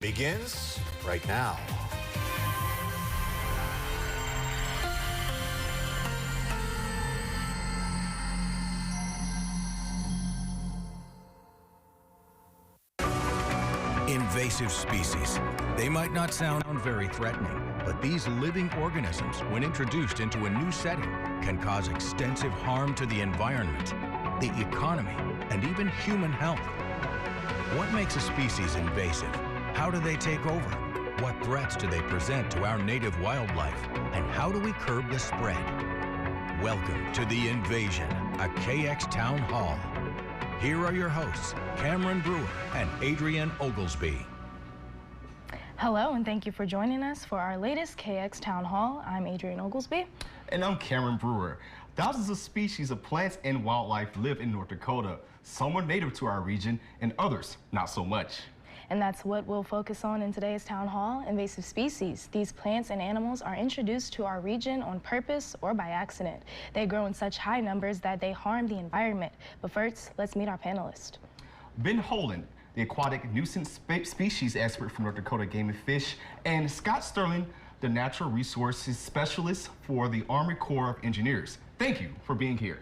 Begins right now. Invasive species. They might not sound very threatening, but these living organisms, when introduced into a new setting, can cause extensive harm to the environment, the economy, and even human health. What makes a species invasive? How do they take over? What threats do they present to our native wildlife? And how do we curb the spread? Welcome to The Invasion, a KX Town Hall. Here are your hosts, Cameron Brewer and Adrienne Oglesby. Hello, and thank you for joining us for our latest KX Town Hall. I'm Adrienne Oglesby. And I'm Cameron Brewer. Thousands of species of plants and wildlife live in North Dakota. Some are native to our region and others not so much. And that's what we'll focus on in today's Town Hall, invasive species. These plants and animals are introduced to our region on purpose or by accident. They grow in such high numbers that they harm the environment. But first, let's meet our panelists. Ben Holland, the aquatic nuisance species expert from North Dakota Game and Fish, and Scott Sterling, the natural resources specialist for the Army Corps of Engineers. Thank you for being here.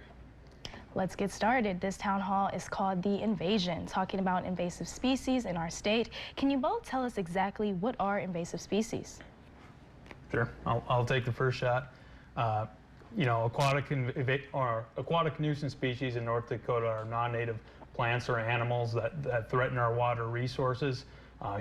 Let's get started. This town hall is called The Invasion, talking about invasive species in our state. Can you both tell us exactly what are invasive species? Sure, I'll take the first shot. Aquatic nuisance species in North Dakota are non-native plants or animals that threaten our water resources.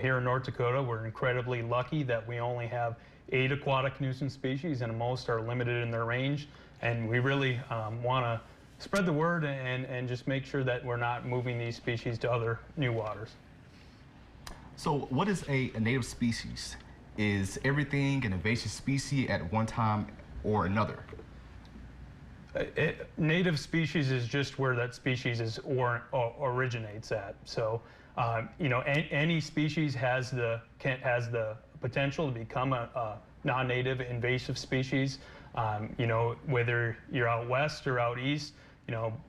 Here in North Dakota, we're incredibly lucky that we only have 8 aquatic nuisance species, and most are limited in their range. And we really want to spread the word and just make sure that we're not moving these species to other new waters. So what is a native species? Is everything an invasive species at one time or another? Native species is just where that species originates at. So, any species has the potential to become a non-native invasive species. Whether you're out west or out east,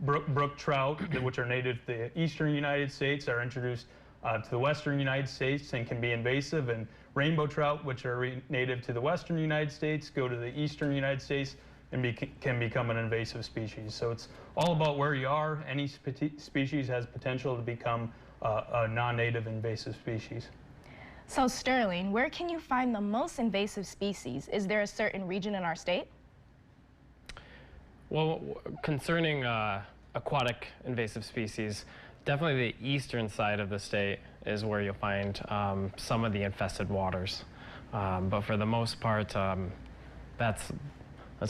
brook trout, which are native to the eastern United States, are introduced to the western United States and can be invasive, and rainbow trout, which are native to the western United States, go to the eastern United States and can become an invasive species. So it's all about where you are. Any species has potential to become a non-native invasive species. So Sterling, where can you find the most invasive species? Is there a certain region in our state? Well, concerning aquatic invasive species, definitely the eastern side of the state is where you'll find some of the infested waters. But for the most part, that's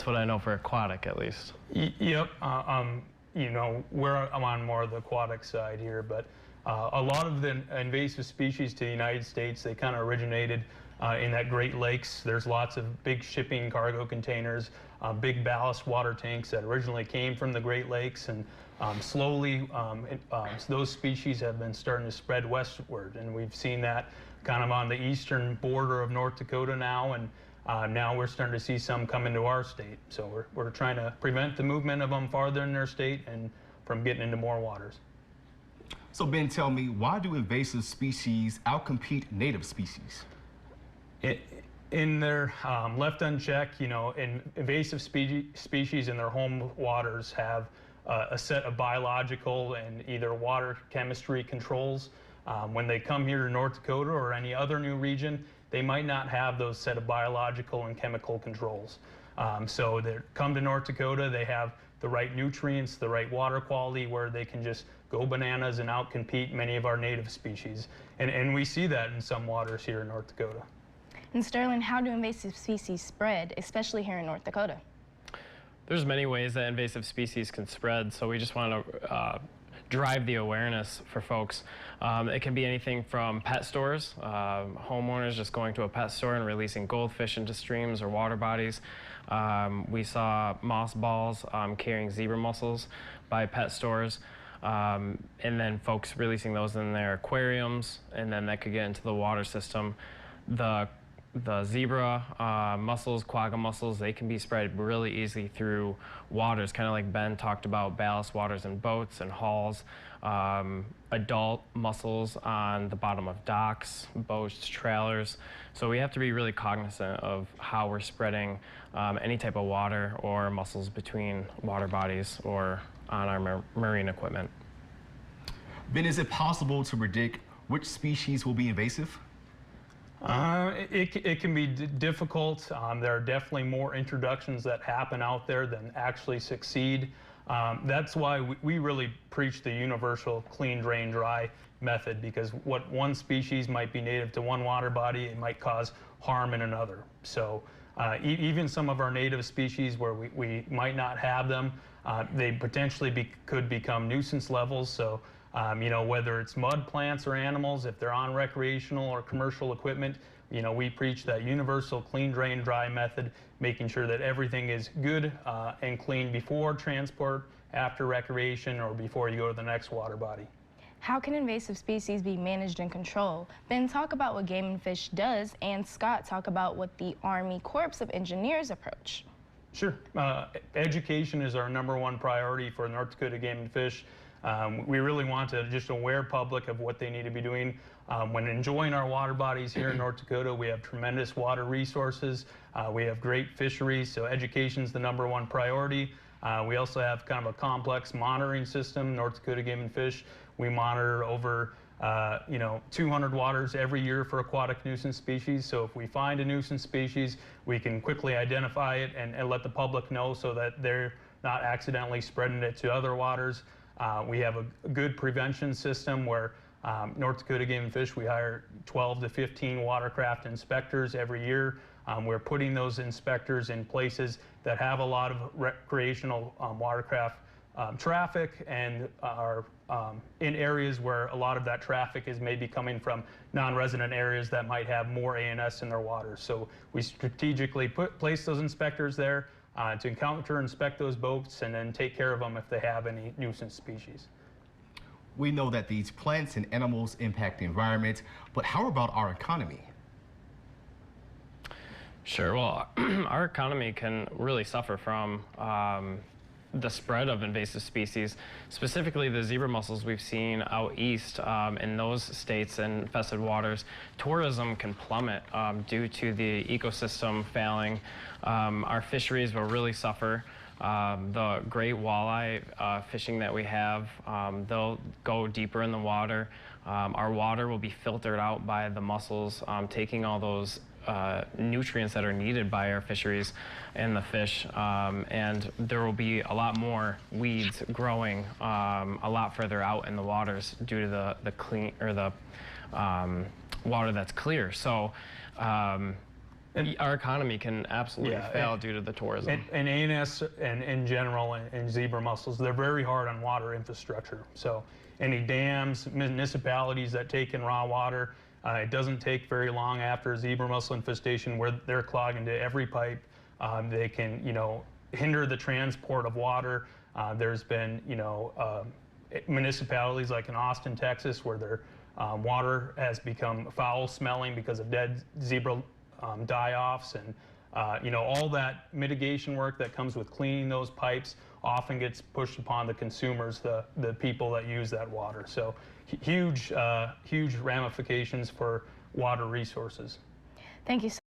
what I know for aquatic, at least. Yep. I'm on more of the aquatic side here, but a lot of the invasive species to the United States, they kind of originated in that Great Lakes. There's lots of big shipping cargo containers, big ballast water tanks that originally came from the Great Lakes, and slowly those species have been starting to spread westward, and we've seen that kind of on the eastern border of North Dakota now, and now we're starting to see some come into our state. So we're trying to prevent the movement of them farther in their state and from getting into more waters. So Ben, tell me, why do invasive species outcompete native species? In their left unchecked, invasive species in their home waters have a set of biological and either water chemistry controls. When they come here to North Dakota or any other new region, they might not have those set of biological and chemical controls. So they come to North Dakota, they have the right nutrients, the right water quality, where they can just go bananas and outcompete many of our native species. And we see that in some waters here in North Dakota. And Sterling, how do invasive species spread, especially here in North Dakota? There's many ways that invasive species can spread, so we just want to drive the awareness for folks. It can be anything from pet stores, homeowners just going to a pet store and releasing goldfish into streams or water bodies. We saw moss balls carrying zebra mussels by pet stores, and then folks releasing those in their aquariums, and then that could get into the water system. The the zebra mussels, quagga mussels, they can be spread really easily through waters, kind of like Ben talked about, ballast waters in boats and hulls. Adult mussels on the bottom of docks, boats, trailers. So we have to be really cognizant of how we're spreading any type of water or mussels between water bodies or on our marine equipment. Ben, is it possible to predict which species will be invasive? It can be difficult. There are definitely more introductions that happen out there than actually succeed. That's why we really preach the universal clean, drain, dry method, because what one species might be native to one water body, it might cause harm in another. So even some of our native species where we might not have them, they potentially could become nuisance levels. So you know, whether it's mud plants or animals, if they're on recreational or commercial equipment, you know, we preach that universal clean, drain, dry method, making sure that everything is good and clean before transport, after recreation, or before you go to the next water body. How can invasive species be managed and controlled? Ben, talk about what Game and Fish does, and Scott, talk about what the Army Corps of Engineers approach. Sure. Education is our #1 priority for North Dakota Game and Fish. We really want to just aware public of what they need to be doing. When enjoying our water bodies here in North Dakota, we have tremendous water resources. We have great fisheries, so education is the #1 priority. We also have kind of a complex monitoring system, North Dakota Game and Fish. We monitor over 200 waters every year for aquatic nuisance species. So if we find a nuisance species, we can quickly identify it and let the public know so that they're not accidentally spreading it to other waters. We have a good prevention system where North Dakota Game and Fish, we hire 12 to 15 watercraft inspectors every year. We're putting those inspectors in places that have a lot of recreational watercraft traffic and are in areas where a lot of that traffic is maybe coming from non-resident areas that might have more ANS in their waters. So we strategically place those inspectors there to encounter, inspect those boats, and then take care of them if they have any nuisance species. We know that these plants and animals impact the environment, but how about our economy? Sure. Well, our economy can really suffer from the spread of invasive species, specifically the zebra mussels we've seen out east in those states and infested waters. Tourism can plummet due to the ecosystem failing. Our fisheries will really suffer. The great walleye fishing that we have, they'll go deeper in the water. Our water will be filtered out by the mussels, taking all those nutrients that are needed by our fisheries and the fish, and there will be a lot more weeds growing a lot further out in the waters due to the clean or the water that's clear. So our economy can absolutely fail due to the tourism. And ANS and in general and zebra mussels, they're very hard on water infrastructure. So any dams, municipalities that take in raw water, it doesn't take very long after a zebra mussel infestation where they're clogged into every pipe. They can, hinder the transport of water. There's been, municipalities like in Austin, Texas, where their water has become foul smelling because of dead zebra die-offs, and all that mitigation work that comes with cleaning those pipes often gets pushed upon the consumers, the people that use that water. So huge ramifications for water resources. Thank you so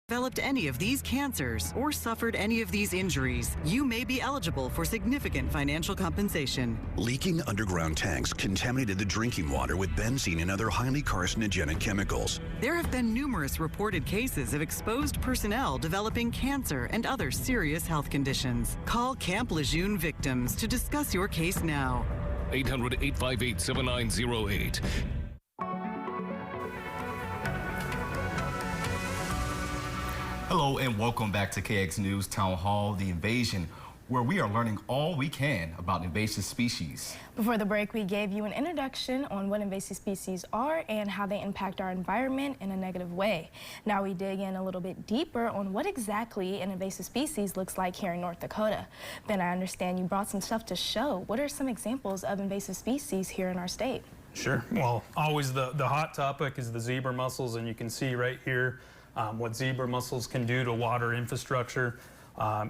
developed any of these cancers or suffered any of these injuries, you may be eligible for significant financial compensation. Leaking underground tanks contaminated the drinking water with benzene and other highly carcinogenic chemicals. There have been numerous reported cases of exposed personnel developing cancer and other serious health conditions. Call Camp Lejeune victims to discuss your case now. 800-858-7908. Hello and welcome back to KX News Town Hall, The Invasion, where we are learning all we can about invasive species. Before the break, we gave you an introduction on what invasive species are and how they impact our environment in a negative way. Now we dig in a little bit deeper on what exactly an invasive species looks like here in North Dakota. Ben, I understand you brought some stuff to show. What are some examples of invasive species here in our state? Sure. Well, always the hot topic is the zebra mussels, and you can see right here what zebra mussels can do to water infrastructure.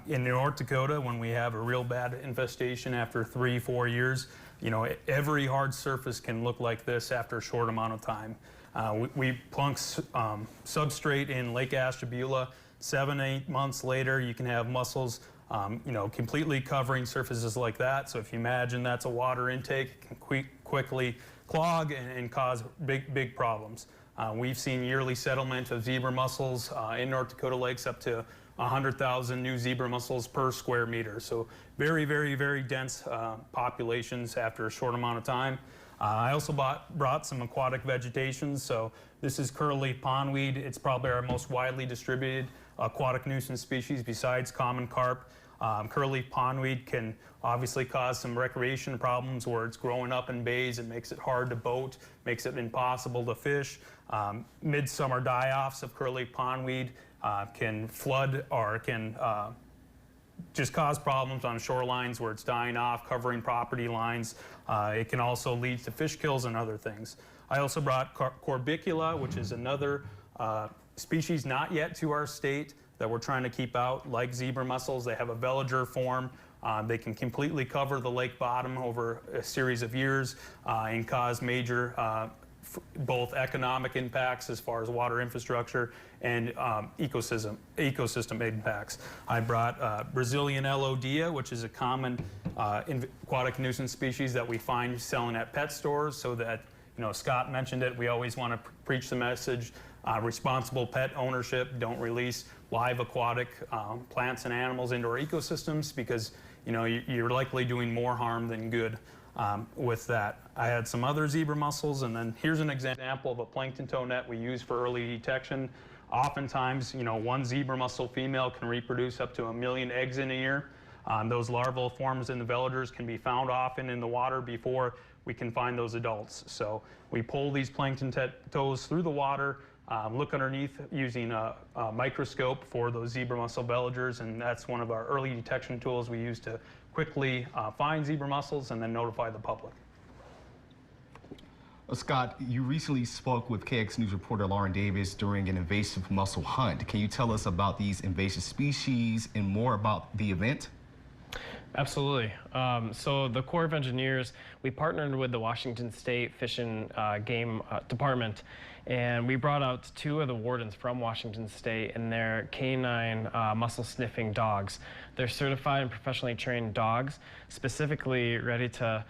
In North Dakota, when we have a real bad infestation after 3-4 years, you know, every hard surface can look like this after a short amount of time. We plunk substrate in Lake Ashtabula. 7-8 months later, you can have mussels, you know, completely covering surfaces like that. So if you imagine that's a water intake, it can quickly clog and cause big problems. We've seen yearly settlement of zebra mussels in North Dakota lakes up to 100,000 new zebra mussels per square meter. So very dense populations after a short amount of time. I also brought some aquatic vegetation. So this is curly pondweed. It's probably our most widely distributed aquatic nuisance species besides common carp. Curly pondweed can obviously cause some recreation problems where it's growing up in bays. It makes it hard to boat, makes it impossible to fish. Midsummer die-offs of curly pondweed can flood or can just cause problems on shorelines where it's dying off, covering property lines. It can also lead to fish kills and other things. I also brought Corbicula, which is another species not yet to our state that we're trying to keep out, like zebra mussels. They have a veliger form. They can completely cover the lake bottom over a series of years and cause major both economic impacts as far as water infrastructure and ecosystem impacts. I brought Brazilian Elodea, which is a common aquatic nuisance species that we find selling at pet stores, so that, you know, Scott mentioned it, we always want to preach the message, responsible pet ownership, don't release live aquatic plants and animals into our ecosystems, because, you know, you're likely doing more harm than good with that. I had some other zebra mussels, and then here's an example of a plankton tow net we use for early detection. Oftentimes, you know, one zebra mussel female can reproduce up to 1 million eggs in a year. Those larval forms in the veligers can be found often in the water before we can find those adults. So we pull these plankton tows through the water, look underneath using a microscope for those zebra mussel veligers, and that's one of our early detection tools we use to quickly find zebra mussels and then notify the public. Scott, you recently spoke with KX News reporter Lauren Davis during an invasive mussel hunt. Can you tell us about these invasive species and more about the event? Absolutely. So the Corps of Engineers, we partnered with the Washington State Fish and Game Department, and we brought out 2 of the wardens from Washington State and their canine mussel sniffing dogs. They're certified and professionally trained dogs, specifically ready to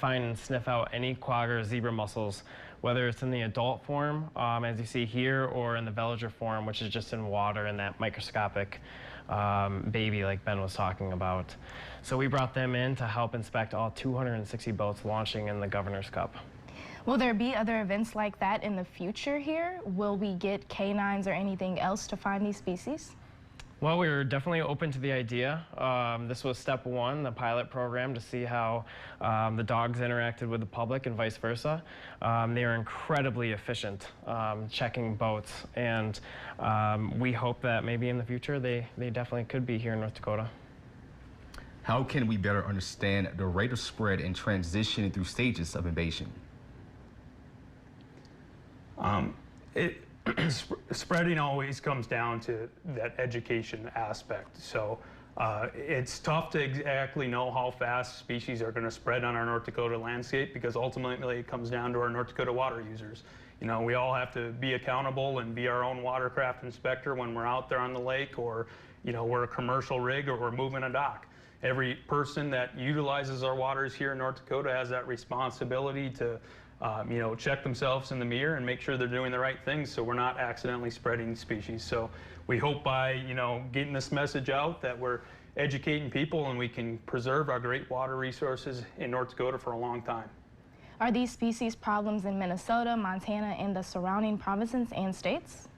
find and sniff out any quagga or zebra mussels, whether it's in the adult form, as you see here, or in the veliger form, which is just in water in that microscopic baby like Ben was talking about. So we brought them in to help inspect all 260 boats launching in the Governor's Cup. Will there be other events like that in the future here? Will we get canines or anything else to find these species? Well, we were definitely open to the idea. This was step 1, the pilot program, to see how the dogs interacted with the public and vice versa. They are incredibly efficient checking boats, and we hope that maybe in the future they definitely could be here in North Dakota. How can we better understand the rate of spread and transition through stages of invasion? Spreading always comes down to that education aspect. So it's tough to exactly know how fast species are going to spread on our North Dakota landscape, because ultimately it comes down to our North Dakota water users. You know, we all have to be accountable and be our own watercraft inspector when we're out there on the lake, or, you know, we're a commercial rig or we're moving a dock. Every person that utilizes our waters here in North Dakota has that responsibility to, you know, check themselves in the mirror and make sure they're doing the right things so we're not accidentally spreading species. So we hope by, you know, getting this message out that we're educating people and we can preserve our great water resources in North Dakota for a long time. Are these species problems in Minnesota, Montana, and the surrounding provinces and states?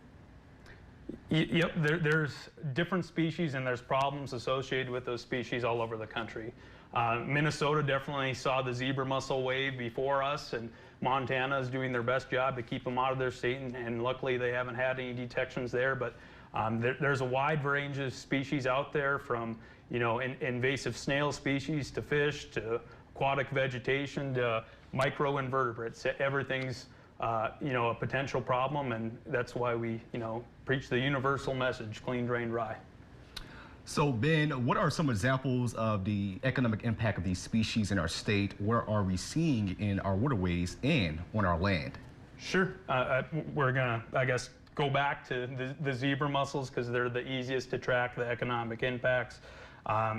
Yep, there's different species and there's problems associated with those species all over the country. Minnesota definitely saw the zebra mussel wave before us, and Montana is doing their best job to keep them out of their state, and luckily they haven't had any detections there. But there's a wide range of species out there, from, you know, invasive snail species to fish to aquatic vegetation to microinvertebrates. Everything's you know, a potential problem, and that's why we, you know, preach the universal message: clean, drain, dry. So Ben, what are some examples of the economic impact of these species in our state? Where are we seeing in our waterways and on our land? Sure. We're gonna, I guess, go back to the zebra mussels because they're the easiest to track the economic impacts.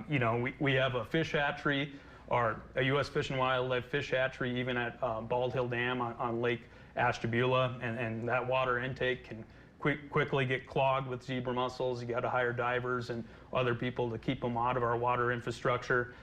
You know, we have a fish hatchery, or a U.S. Fish and Wildlife fish hatchery, even at Bald Hill Dam on Lake Ashtabula, and that water intake can quickly get clogged with zebra mussels. You got to hire divers and other people to keep them out of our water infrastructure.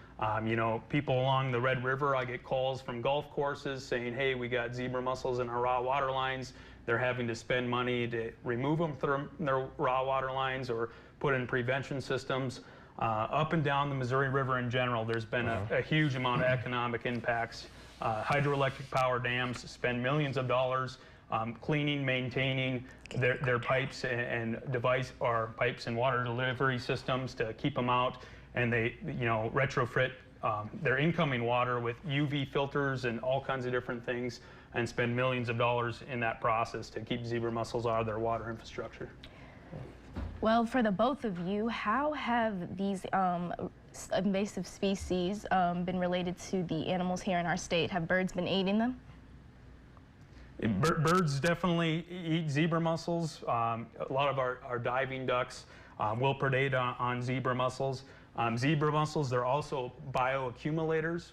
You know, people along the Red River, I get calls from golf courses saying, hey, we got zebra mussels in our raw water lines. They're having to spend money to remove them from their raw water lines or put in prevention systems. Up and down the Missouri River in general, there's been a huge amount of economic impacts. Hydroelectric power dams spend millions of dollars cleaning, maintaining their pipes and pipes and water delivery systems to keep them out, and they, you know, retrofit their incoming water with UV filters and all kinds of different things, and spend millions of dollars in that process to keep zebra mussels out of their water infrastructure. Well, for the both of you, how have these invasive species been related to the animals here in our state? Have birds been eating them? Birds definitely eat zebra mussels. A lot of our diving ducks will predate on zebra mussels. Zebra mussels, they're also bioaccumulators.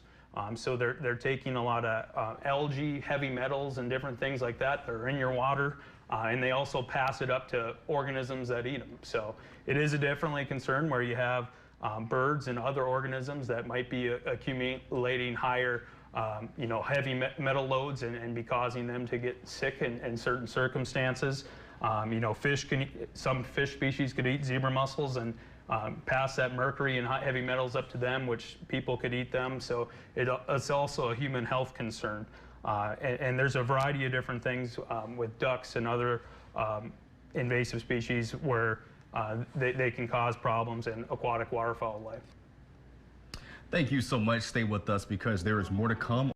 So they're taking a lot of algae, heavy metals, and different things like that that are in your water. And they also pass it up to organisms that eat them. So it is a definitely concern where you have birds and other organisms that might be accumulating higher, you know, heavy metal loads and be causing them to get sick in certain circumstances. You know, some fish species could eat zebra mussels and pass that mercury and heavy metals up to them, which people could eat them. So it's also a human health concern. And there's a variety of different things with ducks and other invasive species where they can cause problems in aquatic waterfowl life. Thank you so much. Stay with us because there is more to come.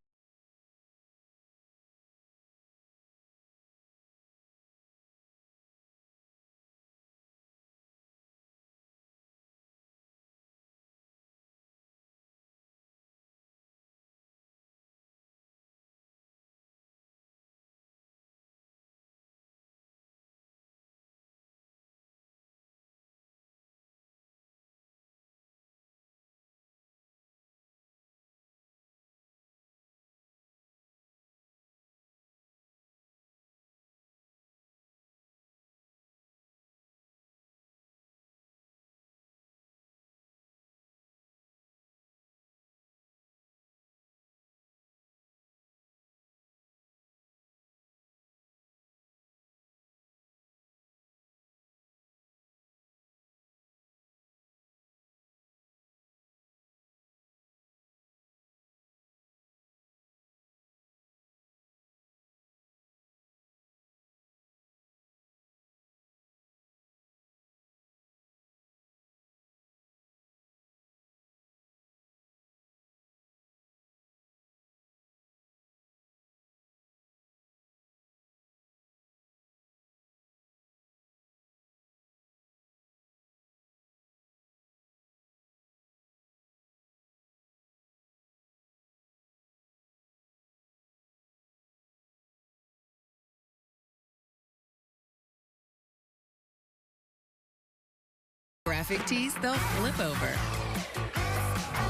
graphic tees they'll flip over.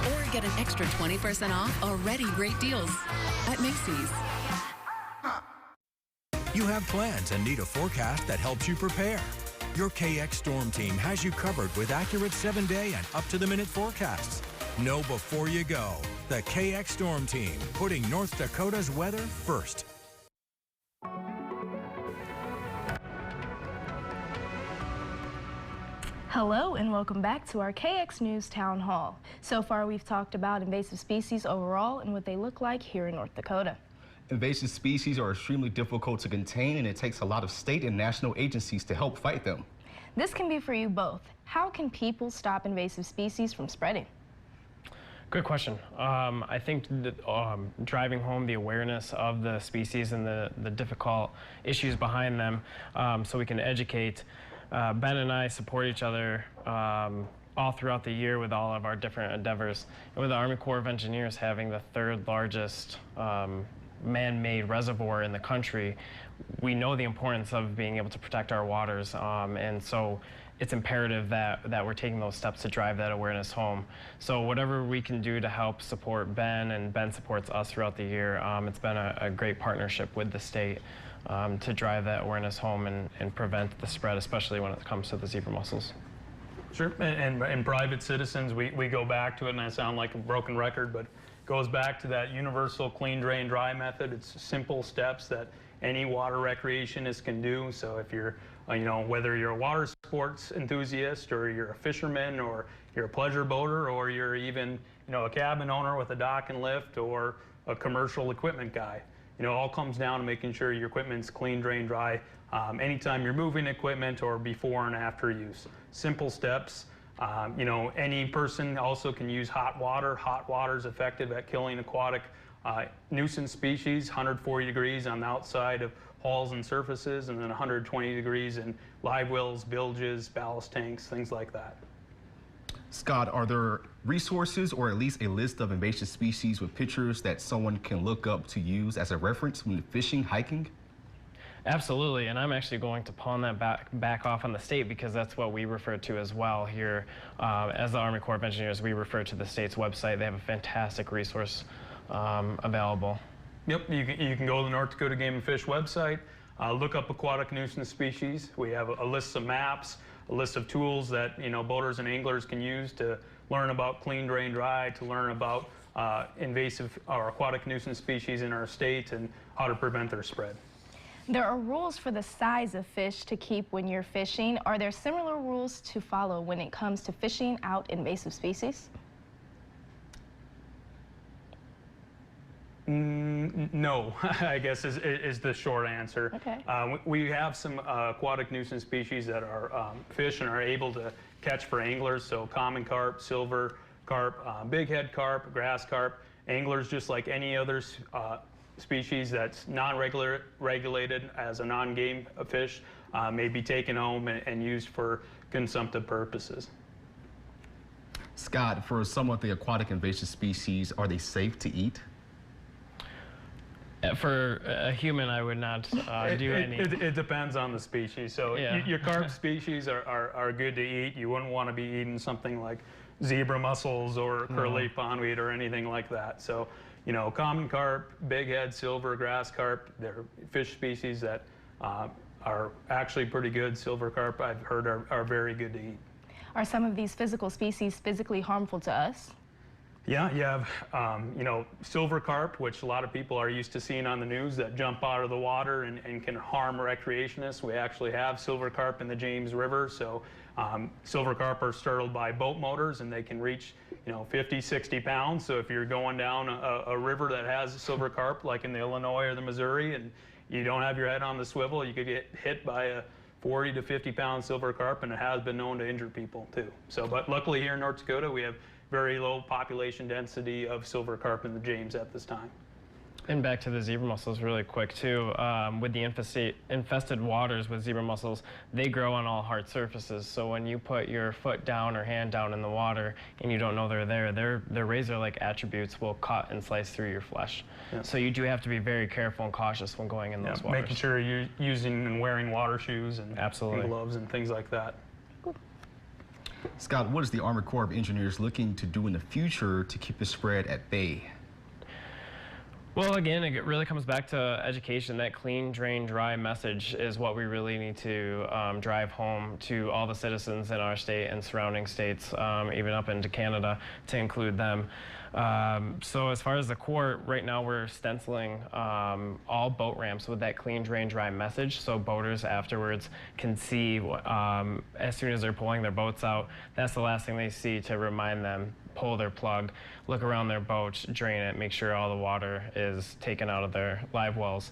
Or get an extra 20% off already great deals at Macy's. You have plans and need a forecast that helps you prepare. Your KX Storm Team has you covered with accurate 7-day and up-to-the-minute forecasts. Know before you go. The KX Storm Team, putting North Dakota's weather first. Hello and welcome back to our KX News Town Hall. So far we've talked about invasive species overall and what they look like here in North Dakota. Invasive species are extremely difficult to contain, and it takes a lot of state and national agencies to help fight them. This can be for you both. How can people stop invasive species from spreading? Good question. I think that, driving home the awareness of the species and the difficult issues behind them so we can educate. Ben and I support each other all throughout the year with all of our different endeavors. And with the Army Corps of Engineers having the 3rd largest man-made reservoir in the country, we know the importance of being able to protect our waters, and so it's imperative that we're taking those steps to drive that awareness home. So whatever we can do to help support Ben, and Ben supports us throughout the year, it's been a great partnership with the state to drive that awareness home and prevent the spread, especially when it comes to the zebra mussels. Sure, and private citizens, we go back to it, and I sound like a broken record, but goes back to that universal clean, drain, dry method. It's simple steps that any water recreationist can do. So if you're, whether you're a water sports enthusiast, or you're a fisherman, or you're a pleasure boater, or you're even, a cabin owner with a dock and lift, or a commercial equipment guy, it all comes down to making sure your equipment's clean, drain, dry, anytime you're moving equipment or before and after use. Simple steps. Any person also can use hot water. Hot water is effective at killing aquatic nuisance species, 140 degrees on the outside of hulls and surfaces, and then 120 degrees in live wells, bilges, ballast tanks, things like that. Scott, are there resources or at least a list of invasive species with pictures that someone can look up to use as a reference when fishing, hiking? Absolutely, and I'm actually going to pawn that back off on the state, because that's what we refer to as well here. As the Army Corps of Engineers, we refer to the state's website. They have a fantastic resource available. Yep, you can go to the North Dakota Game and Fish website, look up aquatic nuisance species. We have a list of maps, a list of tools that boaters and anglers can use to learn about clean, drain, dry, to learn about invasive or aquatic nuisance species in our state and how to prevent their spread. There are rules for the size of fish to keep when you're fishing. Are there similar rules to follow when it comes to fishing out invasive species? No, I guess is the short answer. Okay. We have some aquatic nuisance species that are fish and are able to catch for anglers, so common carp, silver carp, big head carp, grass carp. Anglers, just like any other species that's non-regulated as a non-game fish, may be taken home and used for consumptive purposes. Scott, for some of the aquatic invasive species, are they safe to eat? For a human, I would not do any. It depends on the species. So yeah. Your carp species are good to eat. You wouldn't want to be eating something like zebra mussels or curly pondweed or anything like that. So, common carp, big head, silver, grass carp, they're fish species that are actually pretty good. Silver carp, I've heard, are very good to eat. Are some of these physical species physically harmful to us? Yeah, you have, silver carp, which a lot of people are used to seeing on the news, that jump out of the water and can harm recreationists. We actually have silver carp in the James River. So silver carp are startled by boat motors, and they can reach, 50, 60 pounds. So if you're going down a river that has silver carp, like in the Illinois or the Missouri, and you don't have your head on the swivel, you could get hit by a 40 to 50 pound silver carp, and it has been known to injure people too. So, but luckily here in North Dakota, we have very low population density of silver carp in the James at this time. And back to the zebra mussels really quick too. With the infested waters with zebra mussels, they grow on all hard surfaces. So when you put your foot down or hand down in the water and you don't know they're there, their razor-like attributes will cut and slice through your flesh. Yeah. So you do have to be very careful and cautious when going in those waters. Making sure you're using and wearing water shoes and, absolutely, and gloves and things like that. Scott, what is the Army Corps of Engineers looking to do in the future to keep the spread at bay? Well, again, it really comes back to education. That clean, drain, dry message is what we really need to drive home to all the citizens in our state and surrounding states, even up into Canada, to include them. So as far as the Corps, right now we're stenciling all boat ramps with that clean, drain, dry message, so boaters afterwards can see as soon as they're pulling their boats out, that's the last thing they see to remind them, pull their plug, look around their boat, drain it, make sure all the water is taken out of their live wells.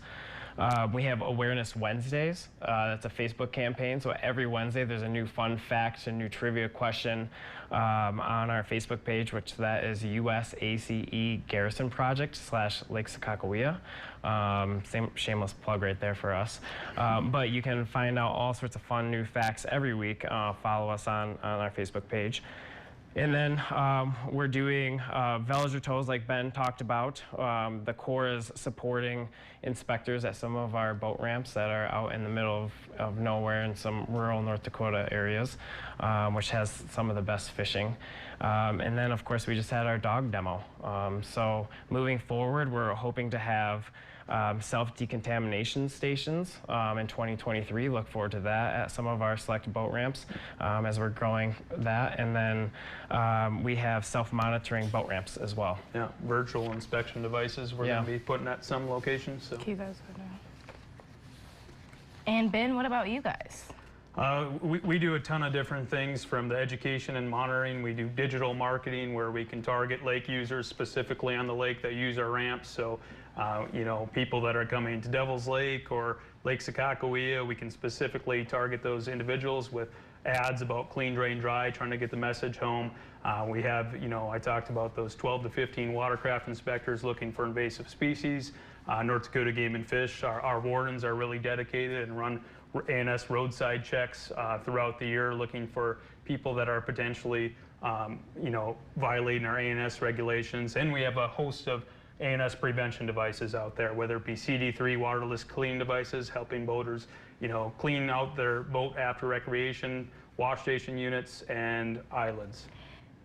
We have Awareness Wednesdays. That's a Facebook campaign. So every Wednesday there's a new fun fact, a new trivia question on our Facebook page, which that is USACE Garrison Project / Lake Sakakawea. Same shameless plug right there for us. But you can find out all sorts of fun new facts every week. Follow us on our Facebook page. And then we're doing Veloger tows like Ben talked about. The Corps is supporting inspectors at some of our boat ramps that are out in the middle of nowhere in some rural North Dakota areas, which has some of the best fishing. And then, of course, we just had our dog demo. So moving forward, we're hoping to have self-decontamination stations in 2023. Look forward to that at some of our select boat ramps as we're growing that. And then we have self-monitoring boat ramps as well. Yeah, virtual inspection devices we're going to be putting at some locations. So. And Ben, what about you guys? We do a ton of different things, from the education and monitoring. We do digital marketing where we can target lake users specifically on the lake that use our ramps. So, you know, people that are coming to Devil's Lake or Lake Sakakawea, we can specifically target those individuals with ads about clean, drain, dry, trying to get the message home. We have, you know, I talked about those 12 to 15 watercraft inspectors looking for invasive species. North Dakota Game and Fish, our wardens are really dedicated and run ANS roadside checks throughout the year, looking for people that are potentially, you know, violating our ANS regulations. And we have a host of ANS prevention devices out there, whether it be CD3 waterless cleaning devices, helping boaters, you know, clean out their boat after recreation, wash station units, and islands.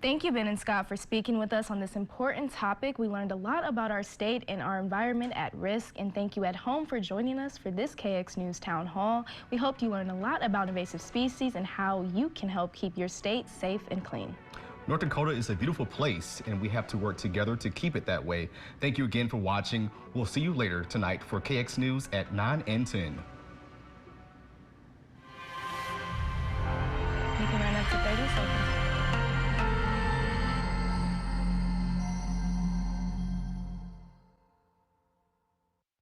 Thank you, Ben and Scott, for speaking with us on this important topic. We learned a lot about our state and our environment at risk, and thank you at home for joining us for this KX News Town Hall. We hope you learned a lot about invasive species and how you can help keep your state safe and clean. North Dakota is a beautiful place, and we have to work together to keep it that way. Thank you again for watching. We'll see you later tonight for KX News at 9 and 10. You can run up to 30 seconds.